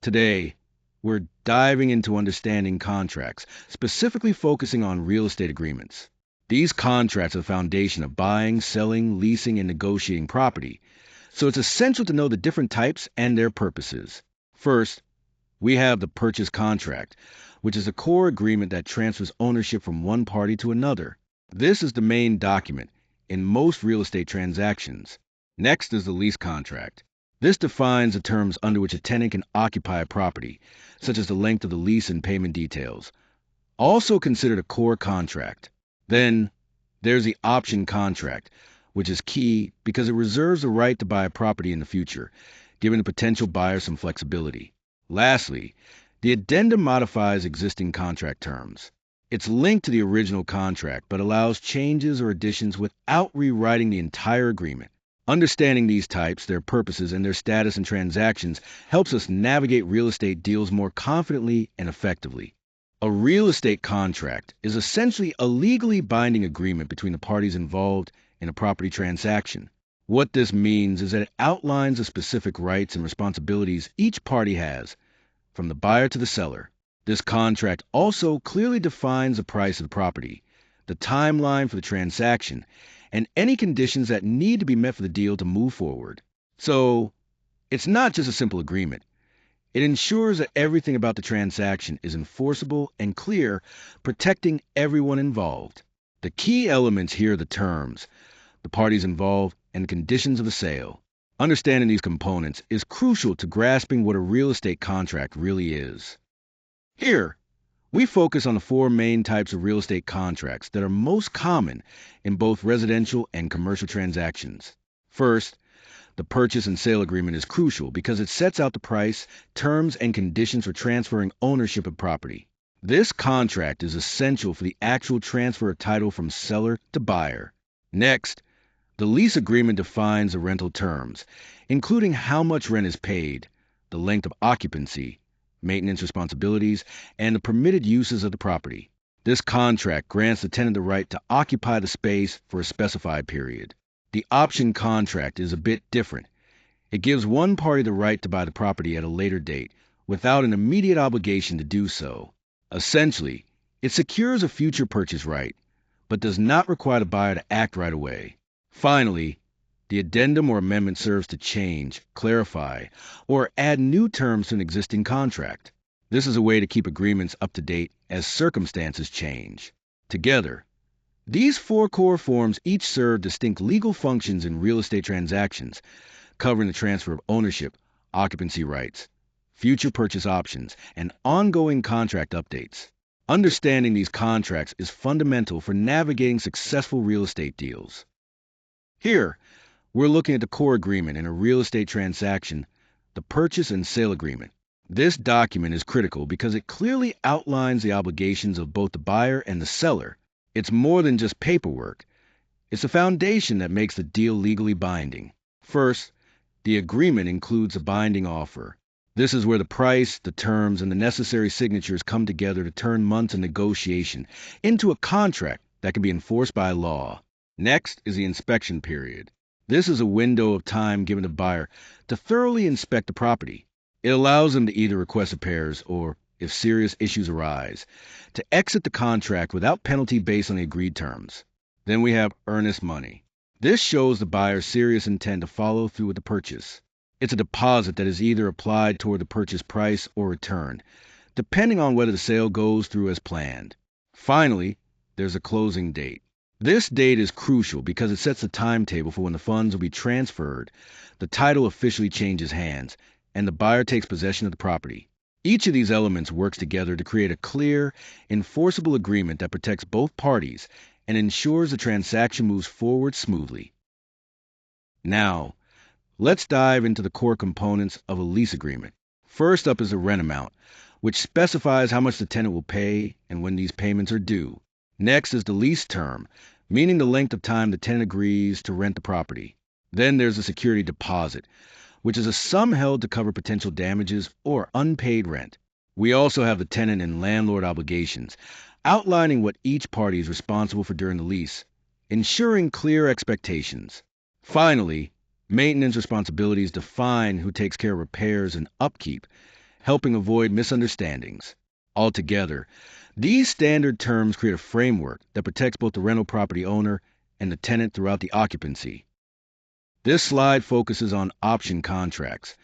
Today, we're diving into understanding contracts, specifically focusing on real estate agreements. These contracts are the foundation of buying, selling, leasing, and negotiating property, so it's essential to know the different types and their purposes. First, we have the purchase contract, which is a core agreement that transfers ownership from one party to another. This is the main document in most real estate transactions. Next is the lease contract. This defines the terms under which a tenant can occupy a property, such as the length of the lease and payment details, also considered a core contract. Then there's the option contract, which is key because it reserves the right to buy a property in the future, giving the potential buyer some flexibility. Lastly, the addendum modifies existing contract terms. It's linked to the original contract but allows changes or additions without rewriting the entire agreement. Understanding these types, their purposes, and their status in transactions helps us navigate real estate deals more confidently and effectively. A real estate contract is essentially a legally binding agreement between the parties involved in a property transaction. What this means is that it outlines the specific rights and responsibilities each party has, from the buyer to the seller. This contract also clearly defines the price of the property, the timeline for the transaction, and any conditions that need to be met for the deal to move forward. So, it's not just a simple agreement. It ensures that everything about the transaction is enforceable and clear, protecting everyone involved. The key elements here are the terms, the parties involved, and the conditions of the sale. Understanding these components is crucial to grasping what a real estate contract really is. Here, we focus on the four main types of real estate contracts that are most common in both residential and commercial transactions. First, the purchase and sale agreement is crucial because it sets out the price, terms, and conditions for transferring ownership of property. This contract is essential for the actual transfer of title from seller to buyer. Next, the lease agreement defines the rental terms, including how much rent is paid, the length of occupancy, maintenance responsibilities, and the permitted uses of the property. This contract grants the tenant the right to occupy the space for a specified period. The option contract is a bit different. It gives one party the right to buy the property at a later date without an immediate obligation to do so. Essentially, it secures a future purchase right, but does not require the buyer to act right away. Finally, the addendum or amendment serves to change, clarify, or add new terms to an existing contract. This is a way to keep agreements up to date as circumstances change. Together, these four core forms each serve distinct legal functions in real estate transactions, covering the transfer of ownership, occupancy rights, future purchase options, and ongoing contract updates. Understanding these contracts is fundamental for navigating successful real estate deals. Here, we're looking at the core agreement in a real estate transaction, the purchase and sale agreement. This document is critical because it clearly outlines the obligations of both the buyer and the seller. It's more than just paperwork. It's the foundation that makes the deal legally binding. First, the agreement includes a binding offer. This is where the price, the terms, and the necessary signatures come together to turn months of negotiation into a contract that can be enforced by law. Next is the inspection period. This is a window of time given to the buyer to thoroughly inspect the property. It allows them to either request repairs or, if serious issues arise, to exit the contract without penalty based on the agreed terms. Then we have earnest money. This shows the buyer's serious intent to follow through with the purchase. It's a deposit that is either applied toward the purchase price or returned, depending on whether the sale goes through as planned. Finally, there's a closing date. This date is crucial because it sets the timetable for when the funds will be transferred, the title officially changes hands, and the buyer takes possession of the property. Each of these elements works together to create a clear, enforceable agreement that protects both parties and ensures the transaction moves forward smoothly. Now, let's dive into the core components of a lease agreement. First up is the rent amount, which specifies how much the tenant will pay and when these payments are due. Next is the lease term, meaning the length of time the tenant agrees to rent the property. Then there's the security deposit, which is a sum held to cover potential damages or unpaid rent. We also have the tenant and landlord obligations, outlining what each party is responsible for during the lease, ensuring clear expectations. Finally, maintenance responsibilities define who takes care of repairs and upkeep, helping avoid misunderstandings. Altogether, these standard terms create a framework that protects both the rental property owner and the tenant throughout the occupancy. This slide focuses on option contracts,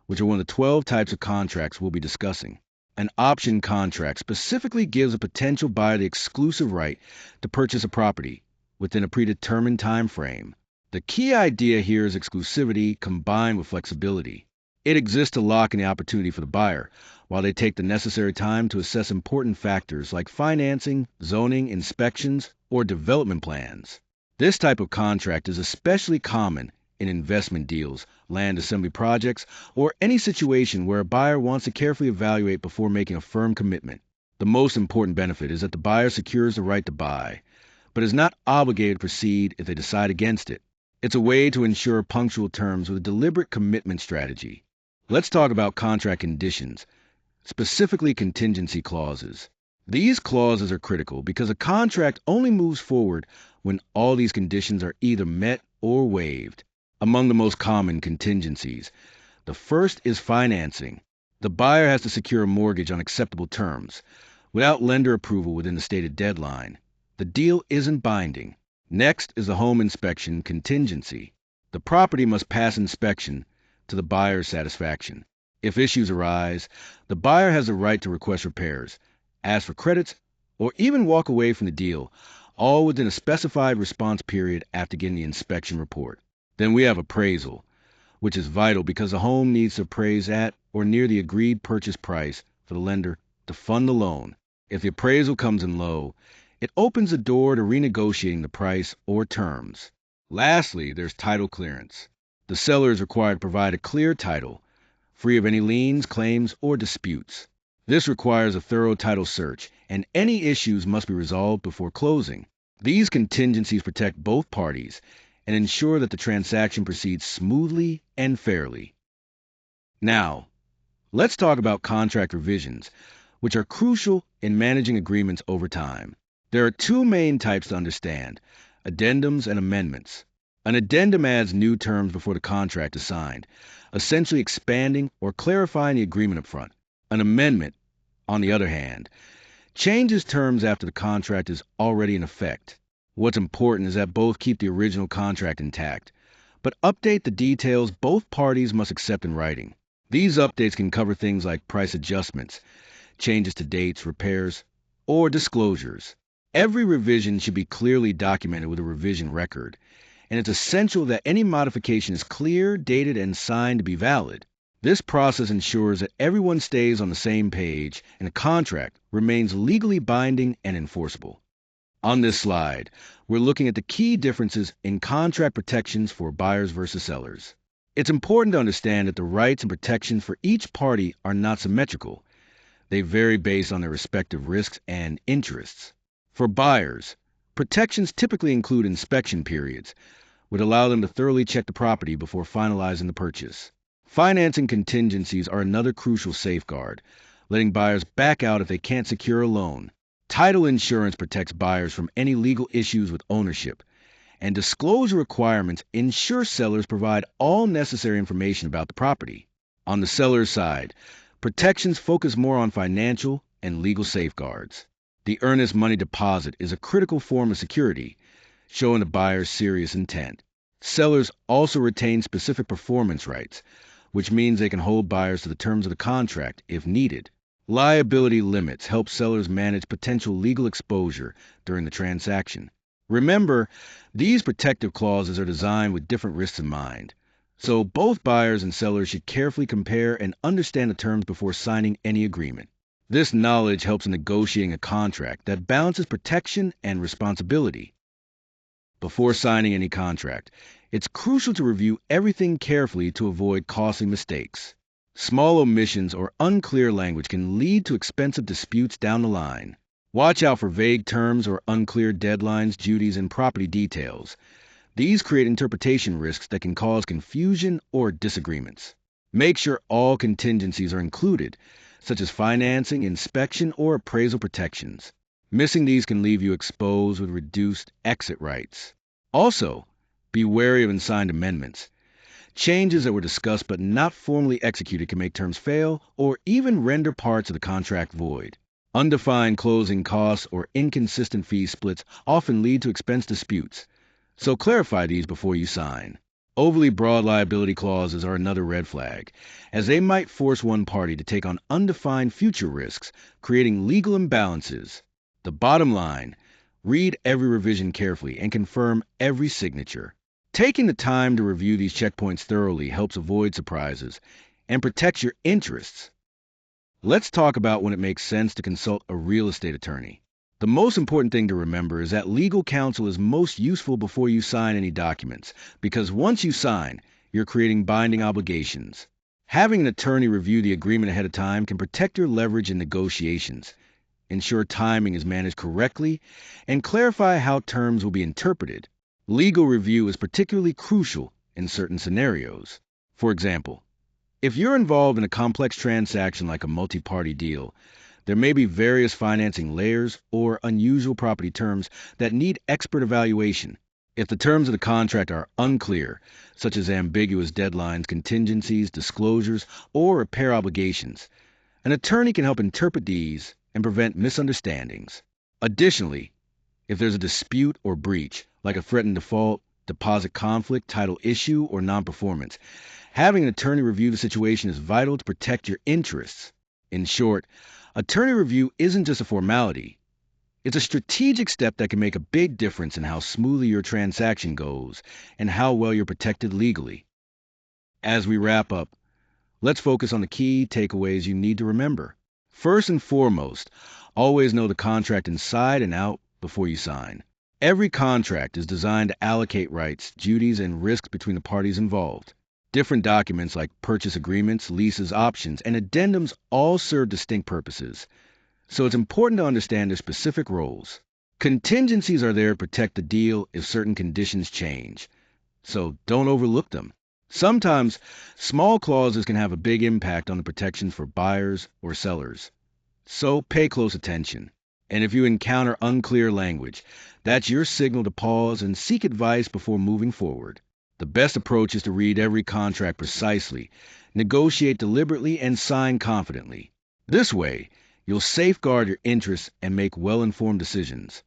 which are one of the 12 types of contracts we'll be discussing. An option contract specifically gives a potential buyer the exclusive right to purchase a property within a predetermined time frame. The key idea here is exclusivity combined with flexibility. It exists to lock in the opportunity for the buyer, while they take the necessary time to assess important factors like financing, zoning, inspections, or development plans. This type of contract is especially common in investment deals, land assembly projects, or any situation where a buyer wants to carefully evaluate before making a firm commitment. The most important benefit is that the buyer secures the right to buy, but is not obligated to proceed if they decide against it. It's a way to ensure punctual terms with a deliberate commitment strategy. Let's talk about contract conditions, specifically contingency clauses. These clauses are critical because a contract only moves forward when all these conditions are either met or waived. Among the most common contingencies, the first is financing. The buyer has to secure a mortgage on acceptable terms, without lender approval within the stated deadline. The deal isn't binding. Next is the home inspection contingency. The property must pass inspection to the buyer's satisfaction. If issues arise, the buyer has the right to request repairs, ask for credits, or even walk away from the deal, all within a specified response period after getting the inspection report. Then we have appraisal, which is vital because the home needs to appraise at or near the agreed purchase price for the lender to fund the loan. If the appraisal comes in low, it opens the door to renegotiating the price or terms. Lastly, there's title clearance. The seller is required to provide a clear title, free of any liens, claims, or disputes. This requires a thorough title search, and any issues must be resolved before closing. These contingencies protect both parties and ensure that the transaction proceeds smoothly and fairly. Now, let's talk about contract revisions, which are crucial in managing agreements over time. There are two main types to understand: addendums and amendments. An addendum adds new terms before the contract is signed, essentially expanding or clarifying the agreement up front. An amendment, on the other hand, changes terms after the contract is already in effect. What's important is that both keep the original contract intact, but update the details both parties must accept in writing. These updates can cover things like price adjustments, changes to dates, repairs, or disclosures. Every revision should be clearly documented with a revision record, and it's essential that any modification is clear, dated, and signed to be valid. This process ensures that everyone stays on the same page and the contract remains legally binding and enforceable. On this slide, we're looking at the key differences in contract protections for buyers versus sellers. It's important to understand that the rights and protections for each party are not symmetrical. They vary based on their respective risks and interests. For buyers, protections typically include inspection periods, which allow them to thoroughly check the property before finalizing the purchase. Financing contingencies are another crucial safeguard, letting buyers back out if they can't secure a loan. Title insurance protects buyers from any legal issues with ownership, and disclosure requirements ensure sellers provide all necessary information about the property. On the seller's side, protections focus more on financial and legal safeguards. The earnest money deposit is a critical form of security, showing the buyer's serious intent. Sellers also retain specific performance rights, which means they can hold buyers to the terms of the contract if needed. Liability limits help sellers manage potential legal exposure during the transaction. Remember, these protective clauses are designed with different risks in mind, so both buyers and sellers should carefully compare and understand the terms before signing any agreement. This knowledge helps in negotiating a contract that balances protection and responsibility. Before signing any contract, it's crucial to review everything carefully to avoid costly mistakes. Small omissions or unclear language can lead to expensive disputes down the line. Watch out for vague terms or unclear deadlines, duties, and property details. These create interpretation risks that can cause confusion or disagreements. Make sure all contingencies are included, such as financing, inspection, or appraisal protections. Missing these can leave you exposed with reduced exit rights. Also, be wary of unsigned amendments. Changes that were discussed but not formally executed can make terms fail or even render parts of the contract void. Undefined closing costs or inconsistent fee splits often lead to expense disputes, so clarify these before you sign. Overly broad liability clauses are another red flag, as they might force one party to take on undefined future risks, creating legal imbalances. The bottom line: read every revision carefully and confirm every signature. Taking the time to review these checkpoints thoroughly helps avoid surprises and protects your interests. Let's talk about when it makes sense to consult a real estate attorney. The most important thing to remember is that legal counsel is most useful before you sign any documents, because once you sign, you're creating binding obligations. Having an attorney review the agreement ahead of time can protect your leverage in negotiations, ensure timing is managed correctly, and clarify how terms will be interpreted. Legal review is particularly crucial in certain scenarios. For example, if you're involved in a complex transaction like a multi-party deal, there may be various financing layers or unusual property terms that need expert evaluation. If the terms of the contract are unclear, such as ambiguous deadlines, contingencies, disclosures, or repair obligations, an attorney can help interpret these and prevent misunderstandings. Additionally, if there's a dispute or breach, like a threatened default, deposit conflict, title issue, or non-performance, having an attorney review the situation is vital to protect your interests. In short, attorney review isn't just a formality. It's a strategic step that can make a big difference in how smoothly your transaction goes and how well you're protected legally. As we wrap up, let's focus on the key takeaways you need to remember. First and foremost, always know the contract inside and out before you sign. Every contract is designed to allocate rights, duties, and risks between the parties involved. Different documents like purchase agreements, leases, options, and addendums all serve distinct purposes, so it's important to understand their specific roles. Contingencies are there to protect the deal if certain conditions change, so don't overlook them. Sometimes, small clauses can have a big impact on the protections for buyers or sellers, so pay close attention. And if you encounter unclear language, that's your signal to pause and seek advice before moving forward. The best approach is to read every contract precisely, negotiate deliberately, and sign confidently. This way, you'll safeguard your interests and make well-informed decisions.